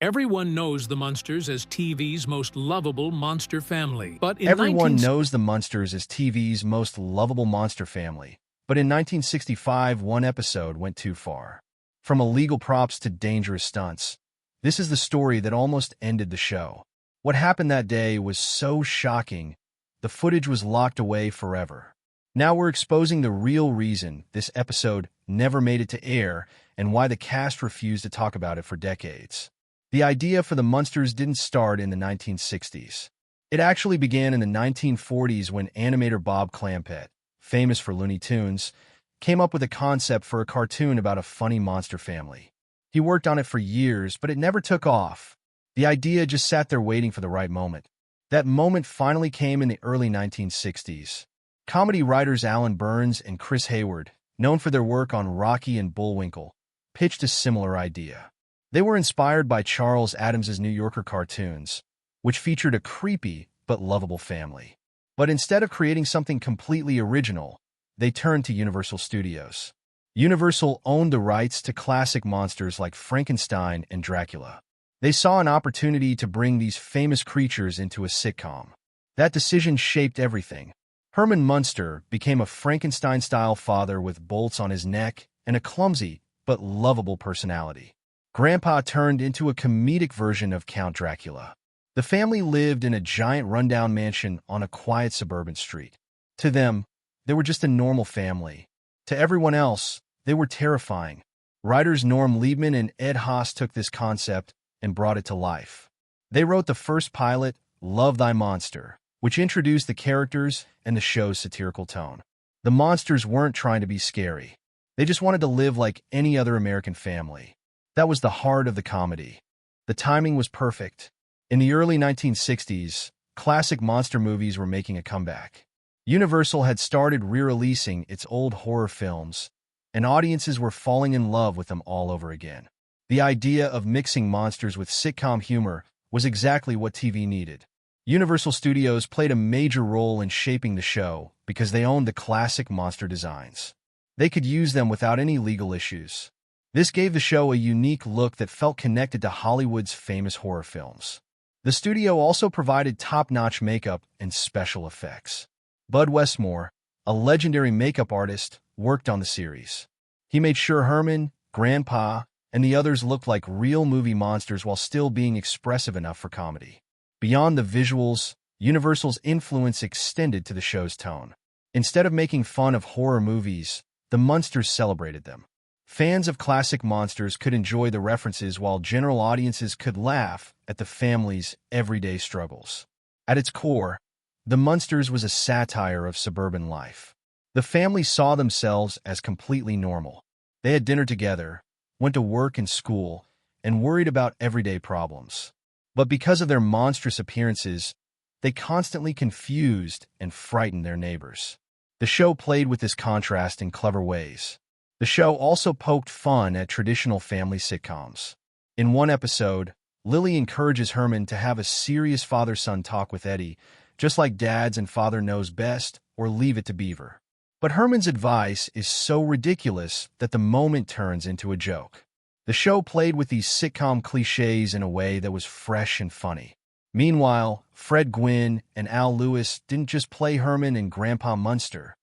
Everyone knows the Munsters as TV's most lovable monster family. Everyone knows the Munsters as TV's most lovable monster family. But in 1965, one episode went too far. From illegal props to dangerous stunts, this is the story that almost ended the show. What happened that day was so shocking, the footage was locked away forever. Now we're exposing the real reason this episode never made it to air and why the cast refused to talk about it for decades. The idea for the Munsters didn't start in the 1960s. It actually began in the 1940s when animator Bob Clampett, famous for Looney Tunes, came up with a concept for a cartoon about a funny monster family. He worked on it for years, but it never took off. The idea just sat there waiting for the right moment. That moment finally came in the early 1960s. Comedy writers Alan Burns and Chris Hayward, known for their work on Rocky and Bullwinkle, pitched a similar idea. They were inspired by Charles Addams's New Yorker cartoons, which featured a creepy but lovable family. But instead of creating something completely original, they turned to Universal Studios. Universal owned the rights to classic monsters like Frankenstein and Dracula. They saw an opportunity to bring these famous creatures into a sitcom. That decision shaped everything. Herman Munster became a Frankenstein-style father with bolts on his neck and a clumsy but lovable personality. Grandpa turned into a comedic version of Count Dracula. The family lived in a giant rundown mansion on a quiet suburban street. To them, they were just a normal family. To everyone else, they were terrifying. Writers Norm Liebman and Ed Haas took this concept and brought it to life. They wrote the first pilot, Love Thy Monster, which introduced the characters and the show's satirical tone. The monsters weren't trying to be scary. They just wanted to live like any other American family. That was the heart of the comedy. The timing was perfect. In the early 1960s, classic monster movies were making a comeback. Universal had started re-releasing its old horror films, and audiences were falling in love with them all over again. The idea of mixing monsters with sitcom humor was exactly what TV needed. Universal Studios played a major role in shaping the show because they owned the classic monster designs. They could use them without any legal issues. This gave the show a unique look that felt connected to Hollywood's famous horror films. The studio also provided top-notch makeup and special effects. Bud Westmore, a legendary makeup artist, worked on the series. He made sure Herman, Grandpa, and the others looked like real movie monsters while still being expressive enough for comedy. Beyond the visuals, Universal's influence extended to the show's tone. Instead of making fun of horror movies, the Munsters celebrated them. Fans of classic monsters could enjoy the references while general audiences could laugh at the family's everyday struggles. At its core, the Munsters was a satire of suburban life. The family saw themselves as completely normal. They had dinner together, went to work and school, and worried about everyday problems. But because of their monstrous appearances, they constantly confused and frightened their neighbors. The show played with this contrast in clever ways. The show also poked fun at traditional family sitcoms. In one episode, Lily encourages Herman to have a serious father-son talk with Eddie, just like Dad's and Father Knows Best or Leave It to Beaver. But Herman's advice is so ridiculous that the moment turns into a joke. The show played with these sitcom cliches in a way that was fresh and funny. Meanwhile, Fred Gwynne and Al Lewis didn't just play Herman and Grandpa Munster.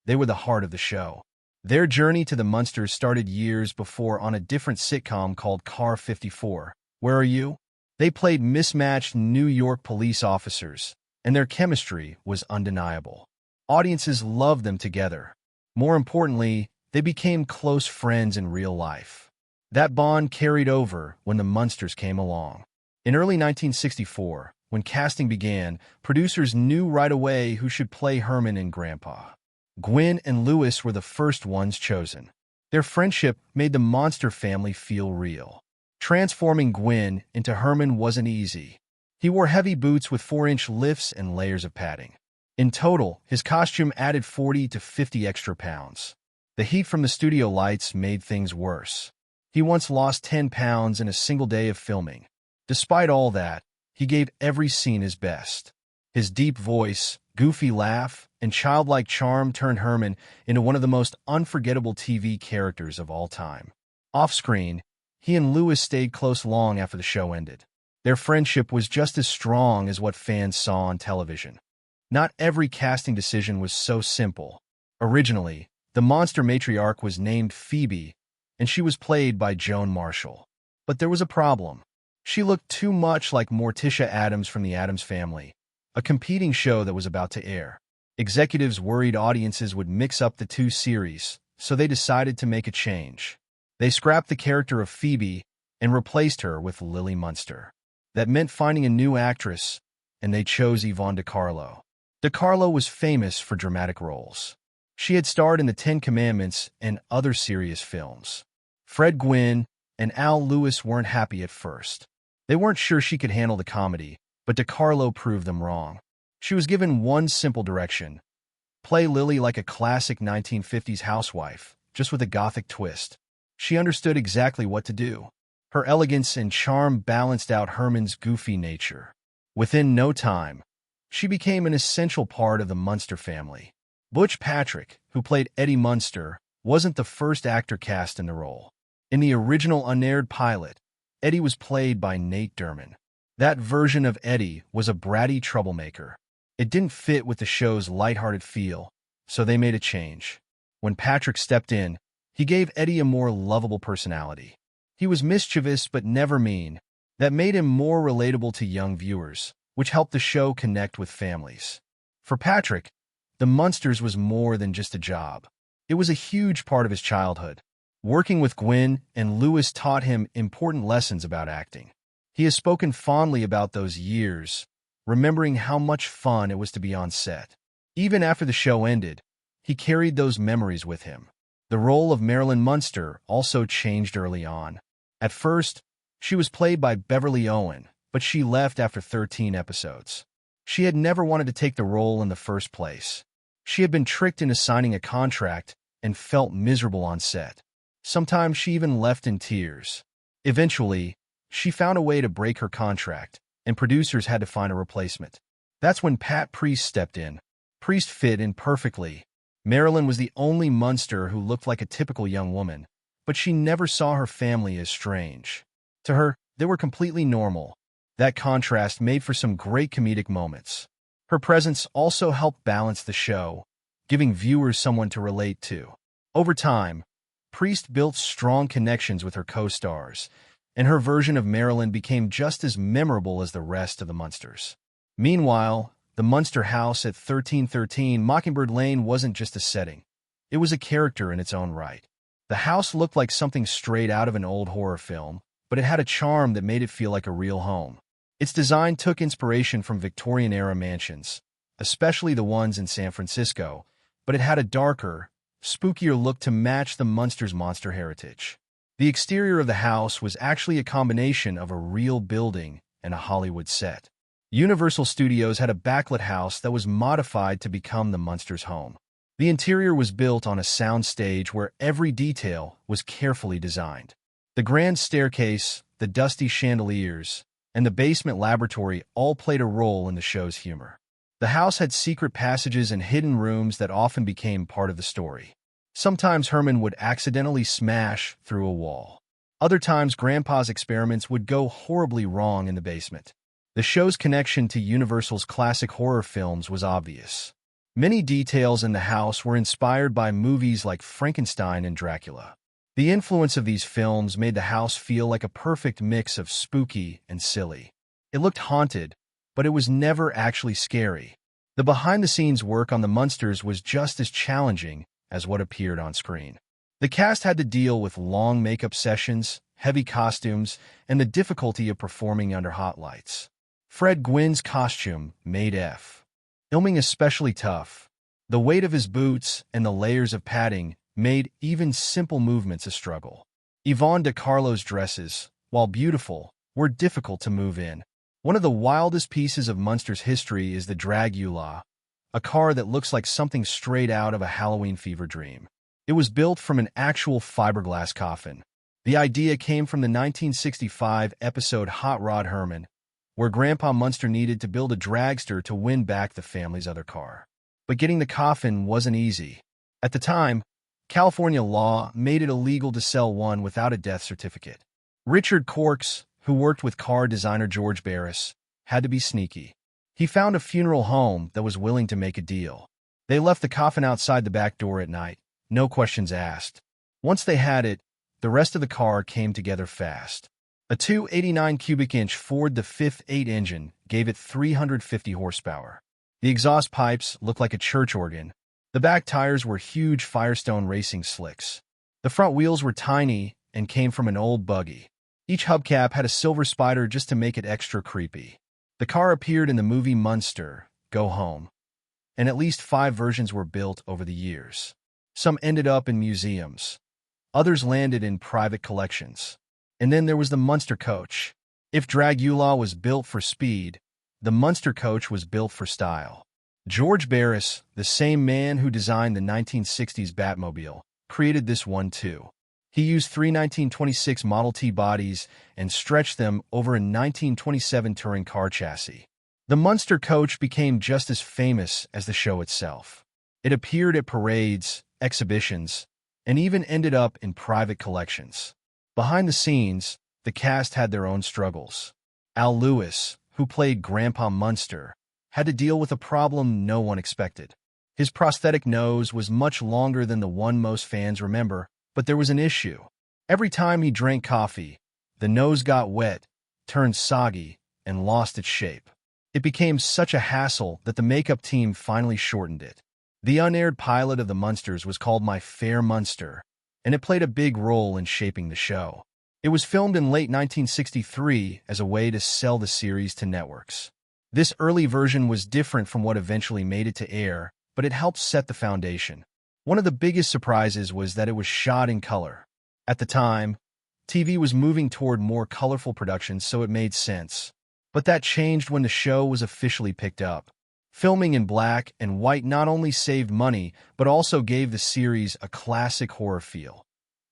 They were the heart of the show. Their journey to the Munsters started years before on a different sitcom called Car 54. Where Are You? They played mismatched New York police officers, and their chemistry was undeniable. Audiences loved them together. More importantly, they became close friends in real life. That bond carried over when the Munsters came along. In early 1964, when casting began, producers knew right away who should play Herman and Grandpa. Gwynne and Lewis were the first ones chosen. Their friendship made the monster family feel real. Transforming Gwynne into Herman wasn't easy. He wore heavy boots with 4-inch lifts and layers of padding. In total, his costume added 40 to 50 extra pounds. The heat from the studio lights made things worse. He once lost 10 pounds in a single day of filming. Despite all that, he gave every scene his best. His deep voice, goofy laugh, and childlike charm turned Herman into one of the most unforgettable TV characters of all time. Off-screen, He and Lewis stayed close long after the show ended. Their friendship was just as strong as what fans saw on television. Not every casting decision was so simple. Originally, the monster matriarch was named Phoebe, and she was played by Joan Marshall. But there was a problem. She looked too much like Morticia Addams from The Addams Family, a competing show that was about to air. Executives worried audiences would mix up the two series, so they decided to make a change. They scrapped the character of Phoebe and replaced her with Lily Munster. That meant finding a new actress, and they chose Yvonne De Carlo. De Carlo was famous for dramatic roles. She had starred in The Ten Commandments and other serious films. Fred Gwynne and Al Lewis weren't happy at first. They weren't sure she could handle the comedy, but De Carlo proved them wrong. She was given one simple direction: play Lily like a classic 1950s housewife, just with a gothic twist. She understood exactly what to do. Her elegance and charm balanced out Herman's goofy nature. Within no time, she became an essential part of the Munster family. Butch Patrick, who played Eddie Munster, wasn't the first actor cast in the role. In the original unaired pilot, Eddie was played by Nate Derman. That version of Eddie was a bratty troublemaker. It didn't fit with the show's lighthearted feel, so they made a change. When Patrick stepped in, he gave Eddie a more lovable personality. He was mischievous but never mean. That made him more relatable to young viewers, which helped the show connect with families. For Patrick, the Munsters was more than just a job. It was a huge part of his childhood. Working with Gwynne and Lewis taught him important lessons about acting. He has spoken fondly about those years, remembering how much fun it was to be on set. Even after the show ended, he carried those memories with him. The role of Marilyn Munster also changed early on. At first, she was played by Beverly Owen, but she left after 13 episodes. She had never wanted to take the role in the first place. She had been tricked into signing a contract and felt miserable on set. Sometimes she even left in tears. Eventually, she found a way to break her contract, and producers had to find a replacement. That's when Pat Priest stepped in. Priest fit in perfectly. Marilyn was the only Munster who looked like a typical young woman, but she never saw her family as strange. To her, they were completely normal. That contrast made for some great comedic moments. Her presence also helped balance the show, giving viewers someone to relate to. Over time, Priest built strong connections with her co-stars, and her version of Marilyn became just as memorable as the rest of the Munsters. Meanwhile, the Munster house at 1313 Mockingbird Lane wasn't just a setting. It was a character in its own right. The house looked like something straight out of an old horror film, but it had a charm that made it feel like a real home. Its design took inspiration from Victorian-era mansions, especially the ones in San Francisco, but it had a darker, spookier look to match the Munsters' monster heritage. The exterior of the house was actually a combination of a real building and a Hollywood set. Universal Studios had a backlit house that was modified to become the Munsters' home. The interior was built on a sound stage where every detail was carefully designed. The grand staircase, the dusty chandeliers, and the basement laboratory all played a role in the show's humor. The house had secret passages and hidden rooms that often became part of the story. Sometimes Herman would accidentally smash through a wall. Other times, Grandpa's experiments would go horribly wrong in the basement. The show's connection to Universal's classic horror films was obvious. Many details in the house were inspired by movies like Frankenstein and Dracula. The influence of these films made the house feel like a perfect mix of spooky and silly. It looked haunted, but it was never actually scary. The behind-the-scenes work on the Munsters was just as challenging as what appeared on screen. The cast had to deal with long makeup sessions, heavy costumes, and the difficulty of performing under hot lights. Fred Gwynne's costume made filming especially tough. The weight of his boots and the layers of padding made even simple movements a struggle. Yvonne De Carlo's dresses, while beautiful, were difficult to move in. One of the wildest pieces of Munsters history is the Dragula, a car that looks like something straight out of a Halloween fever dream. It was built from an actual fiberglass coffin. The idea came from the 1965 episode Hot Rod Herman, where Grandpa Munster needed to build a dragster to win back the family's other car. But getting the coffin wasn't easy. At the time, California law made it illegal to sell one without a death certificate. Richard Corks, who worked with car designer George Barris, had to be sneaky. He found a funeral home that was willing to make a deal. They left the coffin outside the back door at night, no questions asked. Once they had it, the rest of the car came together fast. A 289 cubic inch Ford the Fifth 8 engine gave it 350 horsepower. The exhaust pipes looked like a church organ. The back tires were huge Firestone racing slicks. The front wheels were tiny and came from an old buggy. Each hubcap had a silver spider just to make it extra creepy. The car appeared in the movie Munster, Go Home, and at least 5 versions were built over the years. Some ended up in museums. Others landed in private collections. And then there was the Munster coach. If Dragula was built for speed, the Munster coach was built for style. George Barris, the same man who designed the 1960s Batmobile, created this one too. He used 3 1926 Model T bodies and stretched them over a 1927 touring car chassis. The Munster coach became just as famous as the show itself. It appeared at parades, exhibitions, and even ended up in private collections. Behind the scenes, the cast had their own struggles. Al Lewis, who played Grandpa Munster, had to deal with a problem no one expected. His prosthetic nose was much longer than the one most fans remember, but there was an issue. Every time he drank coffee, the nose got wet, turned soggy, and lost its shape. It became such a hassle that the makeup team finally shortened it. The unaired pilot of the Munsters was called My Fair Munster, and it played a big role in shaping the show. It was filmed in late 1963 as a way to sell the series to networks. This early version was different from what eventually made it to air, but it helped set the foundation. One of the biggest surprises was that it was shot in color. At the time, TV was moving toward more colorful productions, so it made sense. But that changed when the show was officially picked up. Filming in black and white not only saved money, but also gave the series a classic horror feel,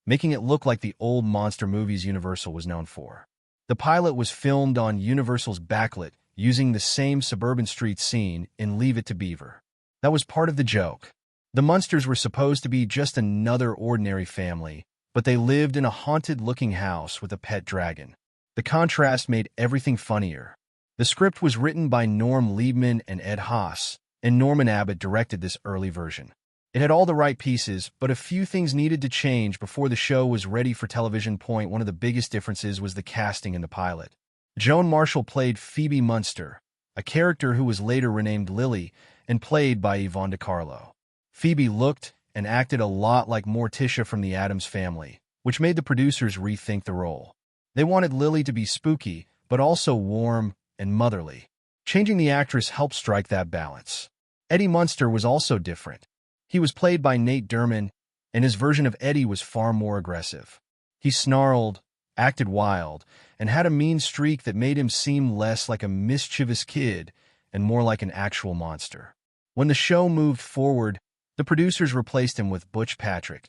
making it look like the old monster movies Universal was known for. The pilot was filmed on Universal's backlit, using the same suburban street scene in Leave It to Beaver. That was part of the joke. The Munsters were supposed to be just another ordinary family, but they lived in a haunted-looking house with a pet dragon. The contrast made everything funnier. The script was written by Norm Liebman and Ed Haas, and Norman Abbott directed this early version. It had all the right pieces, but a few things needed to change before the show was ready for television. One of the biggest differences was the casting in the pilot. Joan Marshall played Phoebe Munster, a character who was later renamed Lily and played by Yvonne DiCarlo. Phoebe looked and acted a lot like Morticia from the Addams Family, which made the producers rethink the role. They wanted Lily to be spooky, but also warm and motherly. Changing the actress helped strike that balance. Eddie Munster was also different. He was played by Nate Derman, and his version of Eddie was far more aggressive. He snarled, acted wild, and had a mean streak that made him seem less like a mischievous kid and more like an actual monster. When the show moved forward, the producers replaced him with Butch Patrick,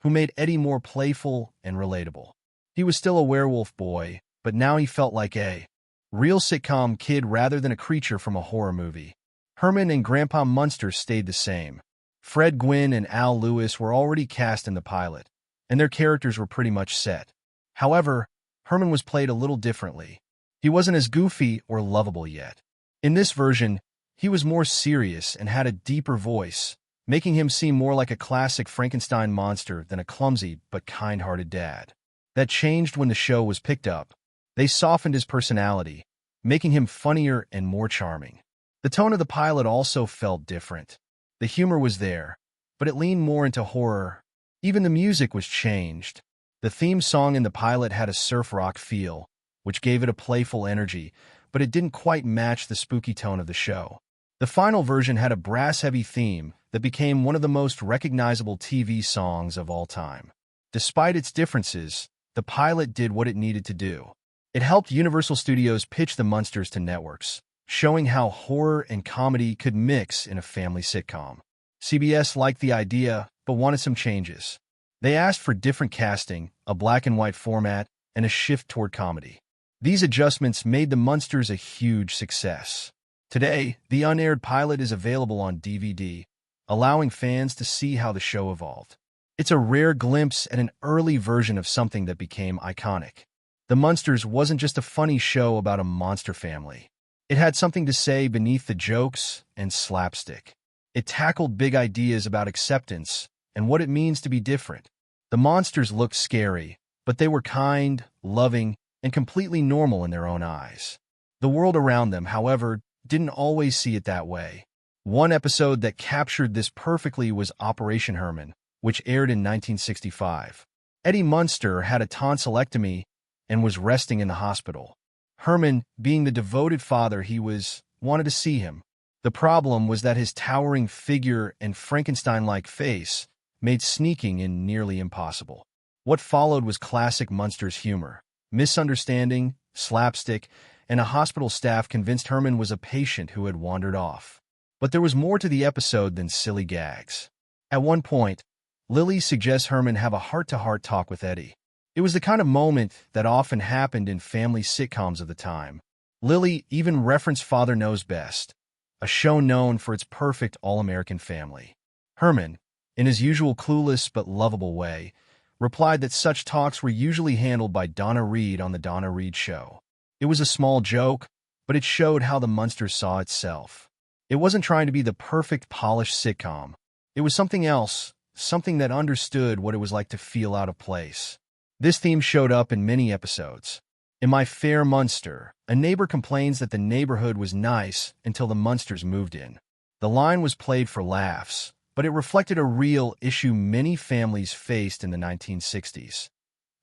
who made Eddie more playful and relatable. He was still a werewolf boy, but now he felt like a real sitcom kid rather than a creature from a horror movie. Herman and Grandpa Munster stayed the same. Fred Gwynne and Al Lewis were already cast in the pilot, and their characters were pretty much set. However, Herman was played a little differently. He wasn't as goofy or lovable yet. In this version, he was more serious and had a deeper voice, making him seem more like a classic Frankenstein monster than a clumsy but kind-hearted dad. That changed when the show was picked up. They softened his personality, making him funnier and more charming. The tone of the pilot also felt different. The humor was there, but it leaned more into horror. Even the music was changed. The theme song in the pilot had a surf rock feel, which gave it a playful energy, but it didn't quite match the spooky tone of the show. The final version had a brass-heavy theme that became one of the most recognizable TV songs of all time. Despite its differences, the pilot did what it needed to do. It helped Universal Studios pitch the Munsters to networks, showing how horror and comedy could mix in a family sitcom. CBS liked the idea, but wanted some changes. They asked for different casting, a black-and-white format, and a shift toward comedy. These adjustments made the Munsters a huge success. Today, the unaired pilot is available on DVD, allowing fans to see how the show evolved. It's a rare glimpse at an early version of something that became iconic. The Munsters wasn't just a funny show about a monster family. It had something to say beneath the jokes and slapstick. It tackled big ideas about acceptance and what it means to be different. The monsters looked scary, but they were kind, loving, and completely normal in their own eyes. The world around them, however, didn't always see it that way. One episode that captured this perfectly was Operation Herman, which aired in 1965. Eddie Munster had a tonsillectomy and was resting in the hospital. Herman, being the devoted father he was, wanted to see him. The problem was that his towering figure and Frankenstein-like face made sneaking in nearly impossible. What followed was classic Munsters humor. Misunderstanding, slapstick, and a hospital staff convinced Herman was a patient who had wandered off. But there was more to the episode than silly gags. At one point, Lily suggests Herman have a heart-to-heart talk with Eddie. It was the kind of moment that often happened in family sitcoms of the time. Lily even referenced Father Knows Best, a show known for its perfect all-American family. Herman, in his usual clueless but lovable way, replied that such talks were usually handled by Donna Reed on The Donna Reed Show. It was a small joke, but it showed how the Munsters saw itself. It wasn't trying to be the perfect, polished sitcom. It was something else, something that understood what it was like to feel out of place. This theme showed up in many episodes. In My Fair Munster, a neighbor complains that the neighborhood was nice until the Munsters moved in. The line was played for laughs, but it reflected a real issue many families faced in the 1960s.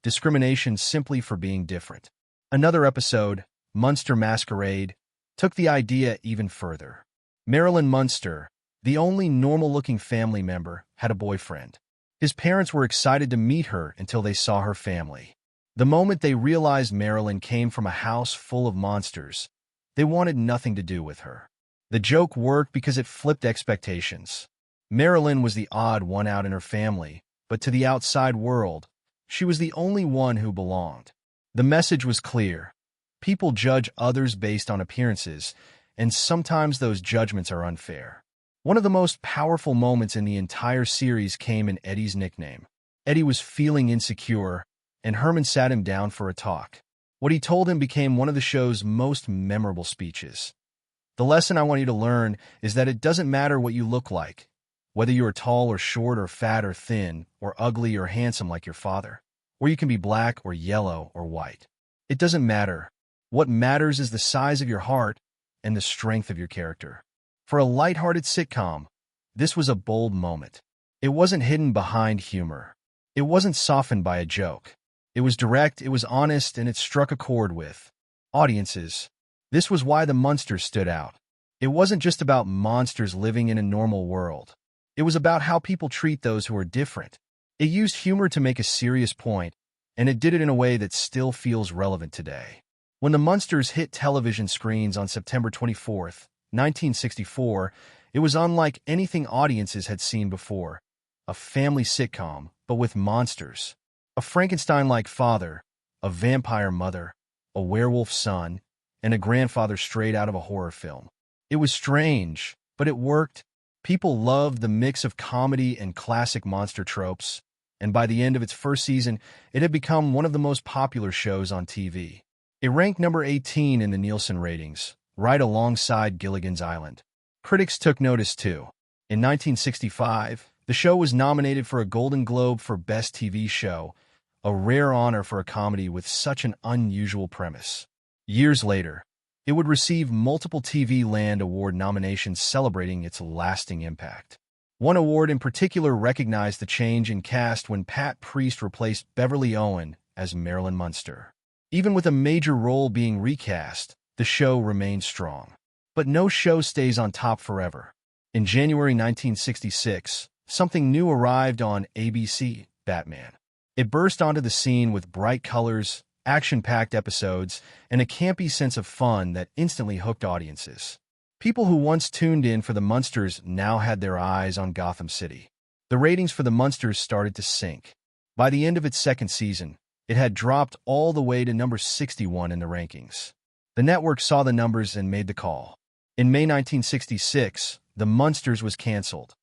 Discrimination simply for being different. Another episode, Munster Masquerade, took the idea even further. Marilyn Munster, the only normal-looking family member, had a boyfriend. His parents were excited to meet her until they saw her family. The moment they realized Marilyn came from a house full of monsters, they wanted nothing to do with her. The joke worked because it flipped expectations. Marilyn was the odd one out in her family, but to the outside world, she was the only one who belonged. The message was clear. People judge others based on appearances, and sometimes those judgments are unfair. One of the most powerful moments in the entire series came in Eddie's nickname. Eddie was feeling insecure, and Herman sat him down for a talk. What he told him became one of the show's most memorable speeches. The lesson I want you to learn is that it doesn't matter what you look like, whether you are tall or short or fat or thin or ugly or handsome like your father, or you can be black or yellow or white. It doesn't matter. What matters is the size of your heart and the strength of your character. For a lighthearted sitcom, this was a bold moment. It wasn't hidden behind humor. It wasn't softened by a joke. It was direct, it was honest, and it struck a chord with audiences. This was why the Munsters stood out. It wasn't just about monsters living in a normal world. It was about how people treat those who are different. It used humor to make a serious point, and it did it in a way that still feels relevant today. When the Munsters hit television screens on September 24th, 1964, it was unlike anything audiences had seen before. A family sitcom, but with monsters. A Frankenstein-like father, a vampire mother, a werewolf son, and a grandfather straight out of a horror film. It was strange, but it worked. People loved the mix of comedy and classic monster tropes, and by the end of its first season, it had become one of the most popular shows on TV. It ranked number 18 in the Nielsen ratings, right alongside Gilligan's Island. Critics took notice too. In 1965, the show was nominated for a Golden Globe for Best TV Show, a rare honor for a comedy with such an unusual premise. Years later, it would receive multiple TV Land Award nominations celebrating its lasting impact. One award in particular recognized the change in cast when Pat Priest replaced Beverly Owen as Marilyn Munster. Even with a major role being recast, the show remained strong. But no show stays on top forever. In January 1966, something new arrived on ABC, Batman. It burst onto the scene with bright colors, action-packed episodes, and a campy sense of fun that instantly hooked audiences. People who once tuned in for the Munsters now had their eyes on Gotham City. The ratings for the Munsters started to sink. By the end of its second season, it had dropped all the way to number 61 in the rankings. The network saw the numbers and made the call. In May 1966, The Munsters was canceled.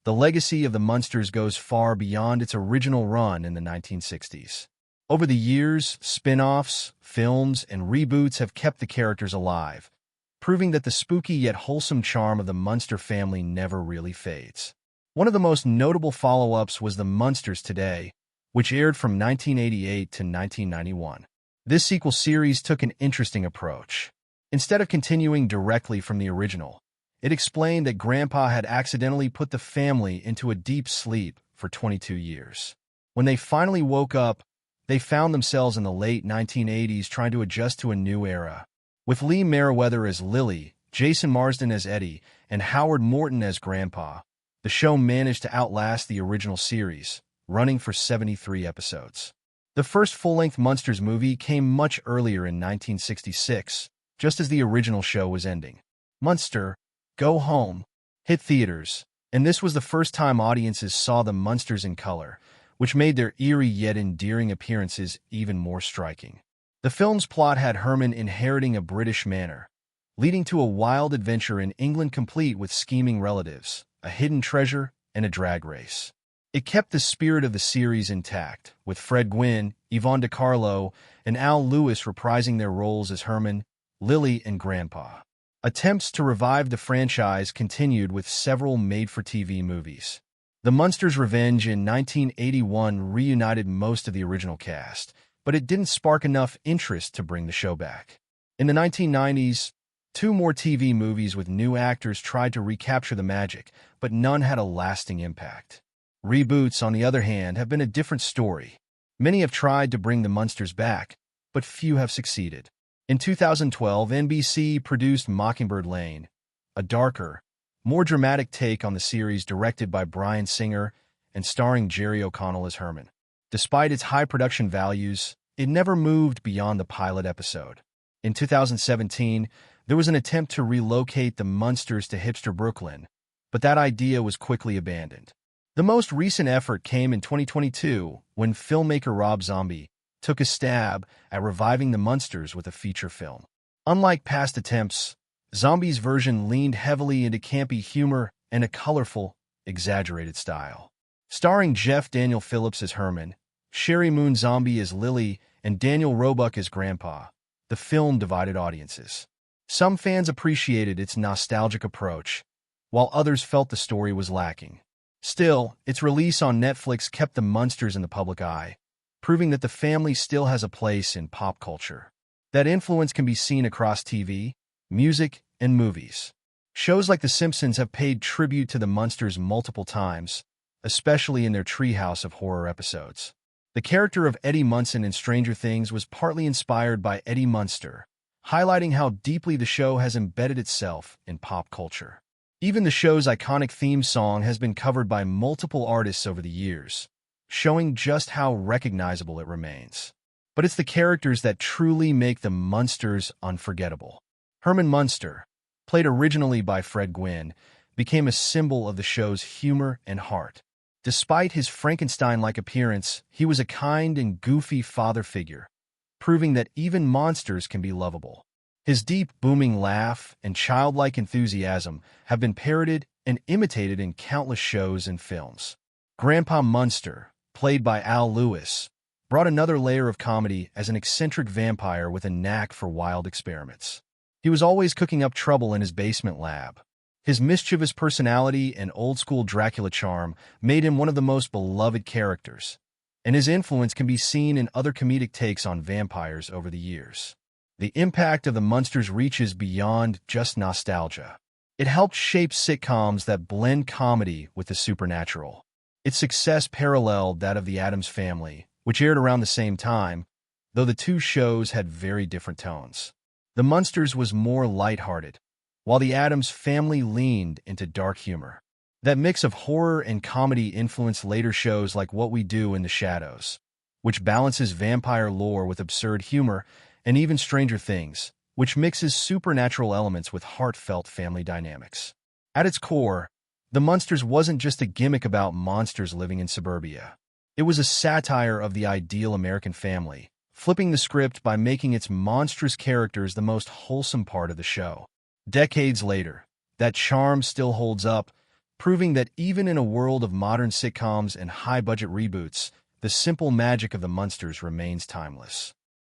The legacy of The Munsters goes far beyond its original run in the 1960s. Over the years, spin-offs, films, and reboots have kept the characters alive, proving that the spooky yet wholesome charm of the Munster family never really fades. One of the most notable follow-ups was The Munsters Today, which aired from 1988 to 1991. This sequel series took an interesting approach. Instead of continuing directly from the original, it explained that Grandpa had accidentally put the family into a deep sleep for 22 years. When they finally woke up, they found themselves in the late 1980s trying to adjust to a new era. With Lee Meriwether as Lily, Jason Marsden as Eddie, and Howard Morton as Grandpa, the show managed to outlast the original series, running for 73 episodes. The first full-length Munsters movie came much earlier in 1966, just as the original show was ending. Munster, Go Home hit theaters, and this was the first time audiences saw the Munsters in color, which made their eerie yet endearing appearances even more striking. The film's plot had Herman inheriting a British manor, leading to a wild adventure in England complete with scheming relatives, a hidden treasure, and a drag race. It kept the spirit of the series intact, with Fred Gwynne, Yvonne DiCarlo, and Al Lewis reprising their roles as Herman, Lily, and Grandpa. Attempts to revive the franchise continued with several made-for-TV movies. The Munsters' Revenge in 1981 reunited most of the original cast, but it didn't spark enough interest to bring the show back. In the 1990s, 2 more TV movies with new actors tried to recapture the magic, but none had a lasting impact. Reboots, on the other hand, have been a different story. Many have tried to bring the Munsters back, but few have succeeded. In 2012, NBC produced Mockingbird Lane, a darker, more dramatic take on the series directed by Bryan Singer and starring Jerry O'Connell as Herman. Despite its high production values, it never moved beyond the pilot episode. In 2017, there was an attempt to relocate the Munsters to hipster Brooklyn, but that idea was quickly abandoned. The most recent effort came in 2022 when filmmaker Rob Zombie took a stab at reviving the Munsters with a feature film. Unlike past attempts, Zombie's version leaned heavily into campy humor and a colorful, exaggerated style. Starring Jeff Daniel Phillips as Herman, Sherry Moon Zombie as Lily, and Daniel Roebuck as Grandpa, the film divided audiences. Some fans appreciated its nostalgic approach, while others felt the story was lacking. Still, its release on Netflix kept the Munsters in the public eye, proving that the family still has a place in pop culture. That influence can be seen across TV, music, and movies. Shows like The Simpsons have paid tribute to the Munsters multiple times, especially in their Treehouse of Horror episodes. The character of Eddie Munson in Stranger Things was partly inspired by Eddie Munster, highlighting how deeply the show has embedded itself in pop culture. Even the show's iconic theme song has been covered by multiple artists over the years, showing just how recognizable it remains. But it's the characters that truly make the Munsters unforgettable. Herman Munster, played originally by Fred Gwynne, became a symbol of the show's humor and heart. Despite his Frankenstein-like appearance, he was a kind and goofy father figure, proving that even monsters can be lovable. His deep, booming laugh and childlike enthusiasm have been parodied and imitated in countless shows and films. Grandpa Munster, played by Al Lewis, brought another layer of comedy as an eccentric vampire with a knack for wild experiments. He was always cooking up trouble in his basement lab. His mischievous personality and old-school Dracula charm made him one of the most beloved characters, and his influence can be seen in other comedic takes on vampires over the years. The impact of the Munsters reaches beyond just nostalgia. It helped shape sitcoms that blend comedy with the supernatural. Its success paralleled that of The Addams Family, which aired around the same time, though the two shows had very different tones. The Munsters was more lighthearted, while The Addams Family leaned into dark humor. That mix of horror and comedy influenced later shows like What We Do in the Shadows, which balances vampire lore with absurd humor, and even Stranger Things, which mixes supernatural elements with heartfelt family dynamics. At its core, The Munsters wasn't just a gimmick about monsters living in suburbia. It was a satire of the ideal American family, flipping the script by making its monstrous characters the most wholesome part of the show. Decades later, that charm still holds up, proving that even in a world of modern sitcoms and high-budget reboots, the simple magic of the Munsters remains timeless.